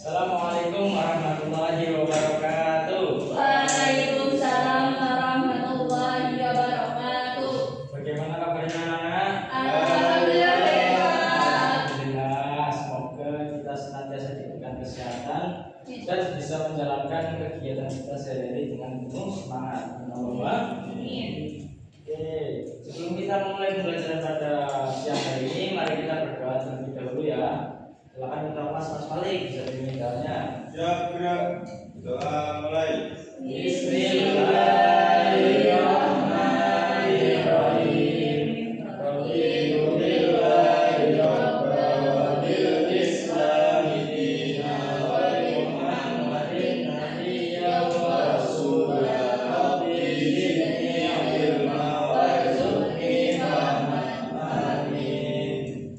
Assalamualaikum warahmatullahi wabarakatuh. Waalaikumsalam warahmatullahi wabarakatuh. Bagaimana kabarnya anak-anak? Alhamdulillah baik, Pak. Alhamdulillah, semoga kita senantiasa diberikan kesehatan dan bisa menjalankan kegiatan kita sehari-hari dengan penuh semangat. Allahumma Amin. Oke, sebelum kita memulai pembelajaran pada siang hari ini, mari kita berdoa terlebih dahulu ya. Silakan kita Mas Malik bisa dimintanya. Ya, gerak. Doa mulai. Bismillahirrahmanirrahim. Raditu billahi rabbil islami dinan wa bi Muhammadin nabiyyan wa rasulan. Rabbi zidni ilma warzuqni fahman. Amin.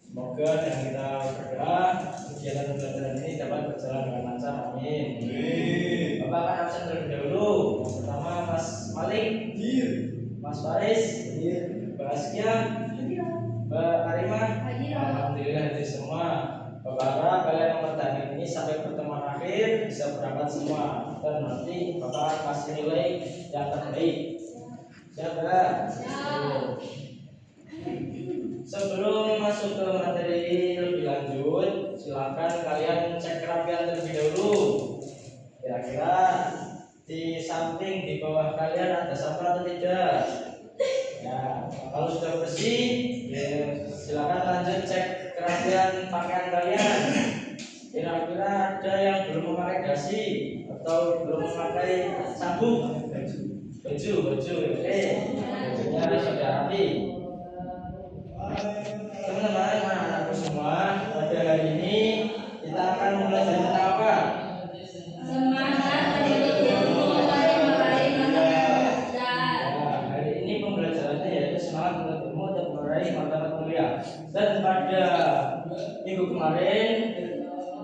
Semoga dengan kita berdoa kegiatan pembelajaran ini dapat berjalan dengan lancar. Amin. Bapak akan absen terlebih dahulu. Yang pertama Mas Malik, Mas Faris, Mbak Askia, Mbak Karimah. Alhamdulillah hadir semua. Bapak harap kalian yang bertanding ini sampai pertemuan akhir bisa berangkat semua dan nanti Bapak akan kasih nilai yang terbaik. Siap Mbak? Sebelum masuk ke materi lebih lanjut, silakan kalian cek kerapian terlebih dahulu. Kira-kira di samping di bawah kalian ada sampah atau tidak? Ya, kalau sudah bersih, ya, silakan lanjut cek kerapian pakaian kalian. Kira-kira ada yang belum memakai dasi atau belum memakai sabuk? Baju, oke. Bajunya sudah rapi. Teman-teman, anak-anakku semua, pada hari ini kita akan belajar tentang apa? Semangat menuntut ilmu, meraih martabat mulia. Hari ini pembelajarannya yaitu semangat menuntut ilmu untuk meraih martabat mulia. Dan pada minggu kemarin,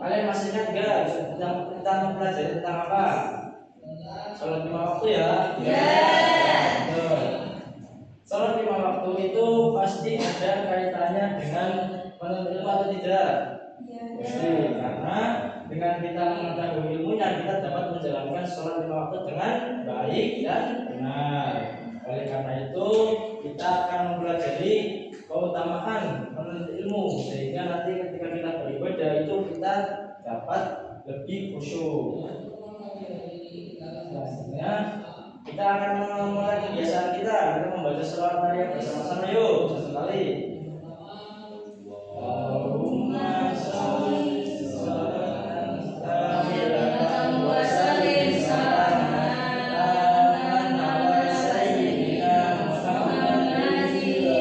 kalian masih ingat nggak kita mempelajari tentang apa? Sholat 5 waktu ya? Betul. Sholat 5 waktu itu pasti ada kaitannya dengan menuntut ilmu atau tidak? Pasti, karena dengan kita mengetahui ilmunya kita dapat menjalankan sholat 5 waktu dengan baik dan benar. Oleh karena itu kita akan mempelajari keutamaan menuntut ilmu sehingga nanti ketika kita beribadah itu kita dapat lebih khusyuk. Selanjutnya kita akan memulai kebiasaan kita membaca selawat Maria bersama-sama yuk satu kali. Allahumma sholli salatan kamilatan wa sallim salaman ala sayyidina Muhammadin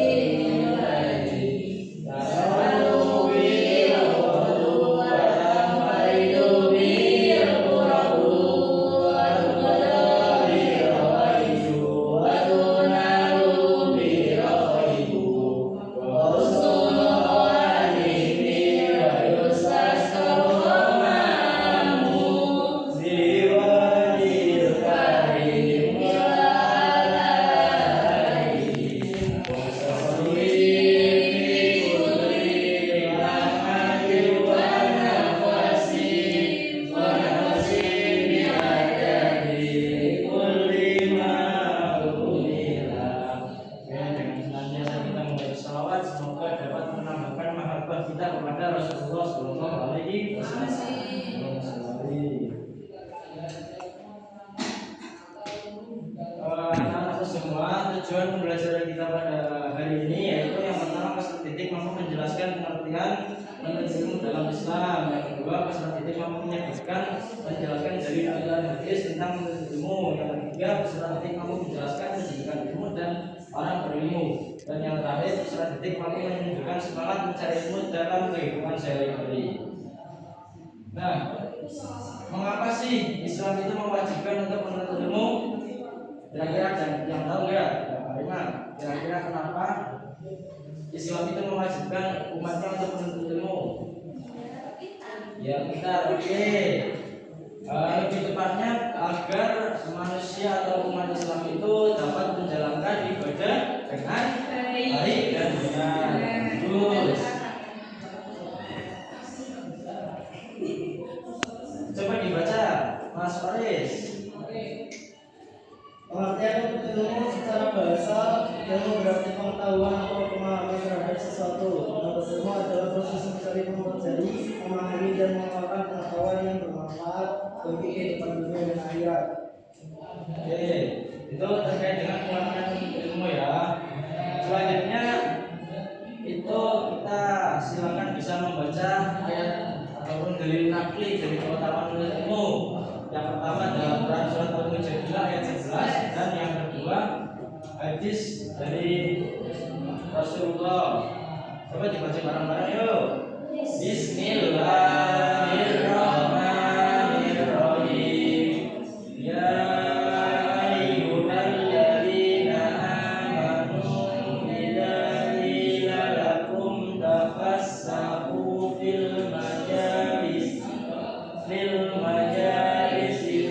anak-anakku semua, tujuan pembelajaran kita pada hari ini yaitu yang pertama peserta didik mampu menjelaskan pengertian menuntut ilmu dalam Islam. Yang kedua peserta didik mampu menyampaikan menjelaskan dari aliran hadis tentang menuntut ilmu. Yang ketiga peserta didik mampu menjelaskan pendidikan ilmu dan orang berilmu. Dan yang terakhir peserta didik mampu menunjukkan semangat mencari ilmu dalam kehidupan sehari-hari. Nah, mengapa sih Islam itu mewajibkan untuk menuntut ilmu? Kira-kira ada yang tahu nggak? Karimah, kira-kira kenapa Islam itu mewajibkan umatnya untuk menuntut ilmu? Ya kita oke. Lebih tepatnya agar manusia atau umat Islam itu dapat menjalankan ibadah dengan baik dan benar. Terus bahasa ilmu berarti pengetahuan atau pemahaman terhadap sesuatu. Menuntut ilmu adalah proses mencari, mempelajari, memahami dan mengamalkan pengetahuan yang bermanfaat bagi kehidupan dunia dan akhirat. Oke, itu terkait dengan pengertian ilmu ya. Selanjutnya itu kita silakan bisa membaca ayat ataupun dalil nakli dari keutamaan menuntut ilmu. Yang pertama adalah Quran surat Al-Mujadilah ayat 11 dan yang kedua hadis dari Rasulullah. Coba dibaca bareng-bareng yuk. Bismillahirrahmanirrahim. Ya ayyuhalladzina amanu idza qila lakum tafassahu fil majalis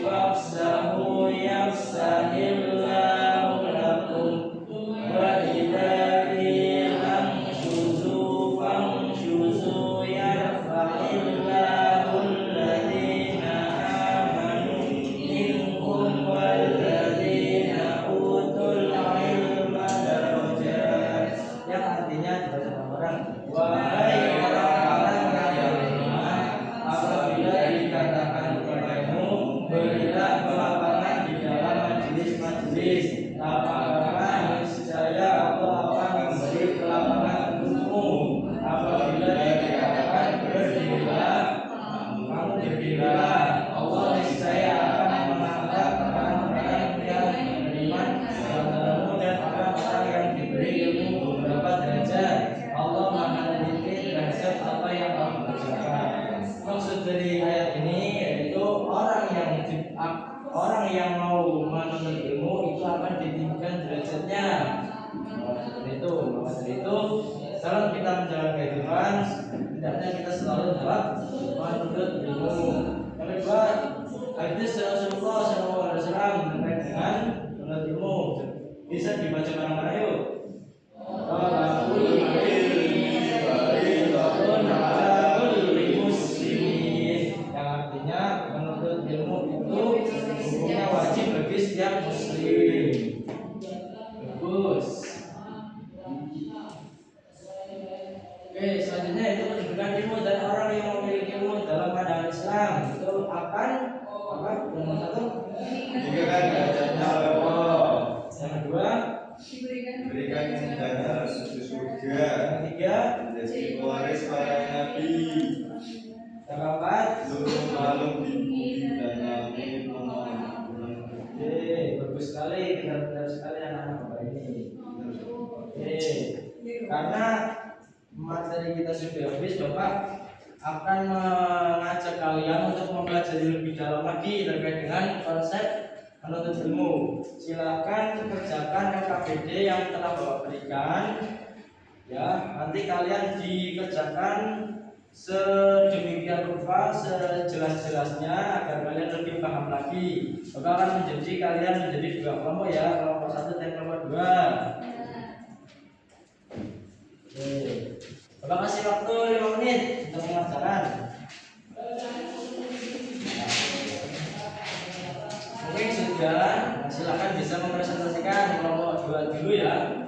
fafsahu yafsahillahu lakum wa idza qila amshuzu famshuzu yarfa'illahu alladhina amanu minkum walladzina utul ilma darajat, yang artinya dibaca orang wahai orang-orang yang beriman, apabila dikatakan kepadamu berilah kelapangan di dalam majelis-majelis, apakah niscaya Allah akan memberi kelapangan untukmu. Apabila dikatakan berdirilah, kamu berdirilah, Allah niscaya akan mengangkat orang-orang yang beriman antaramu dan orang-orang yang diberi ilmu beberapa derajat. Allah Maha meneliti derajat apa yang kamu kerjakan. Maksud dari ayat ini yaitu orang yang mau menuntut ilmu itu akan ditinggikan derajatnya. Maka dari itu dalam kita menjalani kehidupan hendaknya kita selalu dapat menuntut ilmu. Yang kedua, hadis Rasulullah SAW terkait dengan menuntut ilmu. Bisa dibaca bareng-bareng yuk. Talabul ilmi fardhatun 'ala kulli muslimin, yang artinya menuntut ilmu itu hukumnya wajib bagi setiap muslim. Bagus. Oke, selanjutnya itu menunjukkan ilmu dan orang yang memiliki ilmu dalam pandangan Islam itu akan apa? Nomor satu, Diberikan derajatnya oleh Allah. yang kedua, Diberikan dana surga. yang ketiga, Menjadi pewaris para nabi. yang keempat. Seluruh makhluk di bumi dan langit memohon. Oke, bagus sekali, benar-benar sekali anak-anak Bapak ini. Oke, karena materi kita sudah habis, Bapak akan mengajak kalian untuk mempelajari lebih dalam lagi terkait dengan konsep menuntut ilmu. Silakan kerjakan LKPD yang telah Bapak berikan. Ya, nanti kalian dikerjakan sedemikian rupa, sejelas-jelasnya agar kalian lebih paham lagi. Bapak akan menjadi kalian menjadi dua kelompok ya, kelompok satu dan kelompok dua. Oke. Bapak kasih waktu 5 menit untuk mengerjakan. Mungkin sudah, silakan bisa mempresentasikan kelompok dua dulu ya.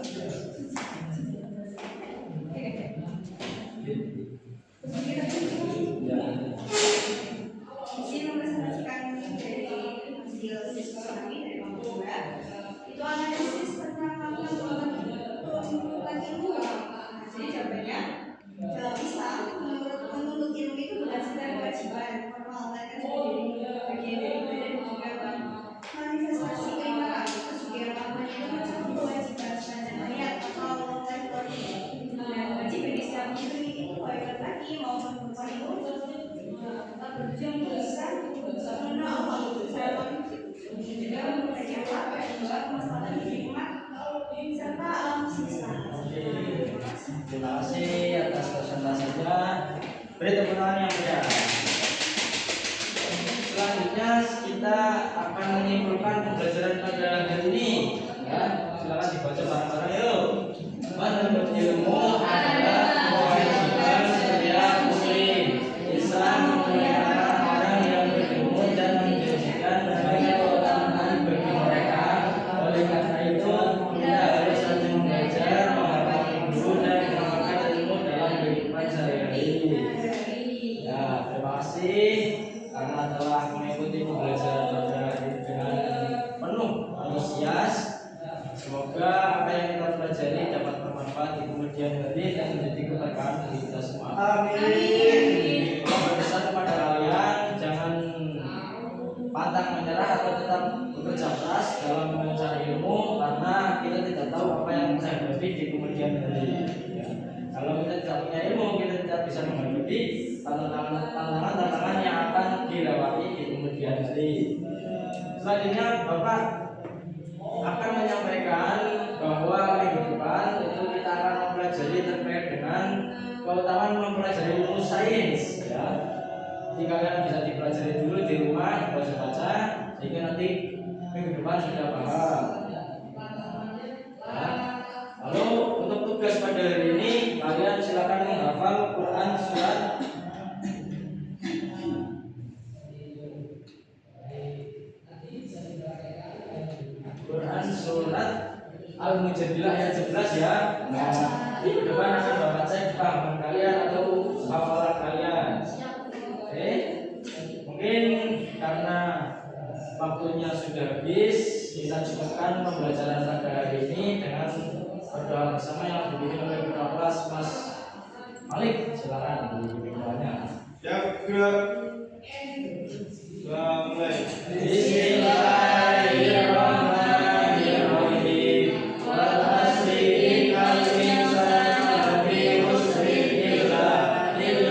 Izin mempresentasikan dari hasil siswa kami dari kelompok 2. Itu analisis tentang mengumpulkan ilmu. Jadi jawabannya dalam Islam menuntut ilmu itu bukan sekedar kewajiban formal, melainkan menjadi bagian dari ibadah dan juga manifestasi keimanan. Terus juga yang melakukannya itu mencakup kewajiban sepanjang hayat atau life learning. Dan wajib bagi setiap muslim itu baik laki-laki maupun perempuan itu tetap berjuang untuk bisa mengenal Allah secara langsung, juga memperbaiki akhlak dan juga kemaslahatan hidup umat serta alam semesta. Terima kasih atas presentasinya. Beri tepuk tangan yang meriah. Selanjutnya kita akan menyimpulkan pembelajaran pada hari ini. Ya, silakan dibaca bareng-bareng yuk. Menuntut ilmu adalah kewajiban setiap muslim. Islam memuliakan orang yang berilmu dan menjadikan mereka keutamaan bagi mereka. Oleh karena itu, kasih karena telah mengikuti pembelajaran pada hari ini dengan penuh antusias. Semoga apa yang kita pelajari dapat bermanfaat di kemudian hari dan menjadi keberkahan bagi kita semua. Amin. Allah berpesan kepada kalian jangan pantang menyerah atau tetap bekerja keras dalam mencari ilmu karena kita tidak tahu apa yang kita hadapi di kemudian hari. Ya. Kalau kita tidak punya ilmu, kita tidak bisa menghadapi tantangan-tantangan yang akan dilewati di kemudian hari. Selanjutnya Bapak akan menyampaikan bahwa minggu depan itu kita akan mempelajari terkait dengan keutamaan mempelajari ilmu sains, ya. Jadi kalian bisa dipelajari dulu di rumah, baca-baca, sehingga nanti minggu depan sudah paham. Ya. Lalu untuk tugas pada hari ini kalian silakan menghafal Quran surat Al-Mujadilah ayat 11 ya. Nah, di depan akan Bapak cek pahaman kalian atau hafalan kalian. Oke. Mungkin karena waktunya sudah habis, kita cukupkan pembelajaran pada hari ini dengan berdoa bersama yang dibimbing oleh Ketua Kelas Mas Malik. Silakan dibimbing doanya. Jaga. Mulai. Bismillahirrahmanirrahim. Wal asri innal insana lafi khusr illa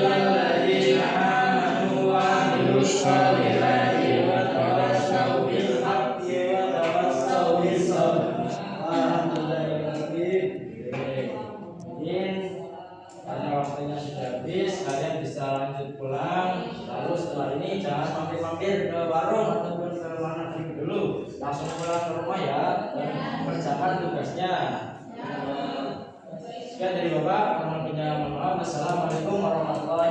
alladzina amanu wa amilus sholihati wa tawassaw bil haqqi wa tawassaw bis sabr. Karena waktunya sudah habis, kalian bisa lanjut pulang. Lalu setelah ini jangan mampir-mampir ke warung ataupun ke mana dulu, langsung pulang ke rumah ya dan kerjakan tugasnya. Sekian dari Bapak, mohon maaf. Assalamualaikum warahmatullahi wabarakatuh.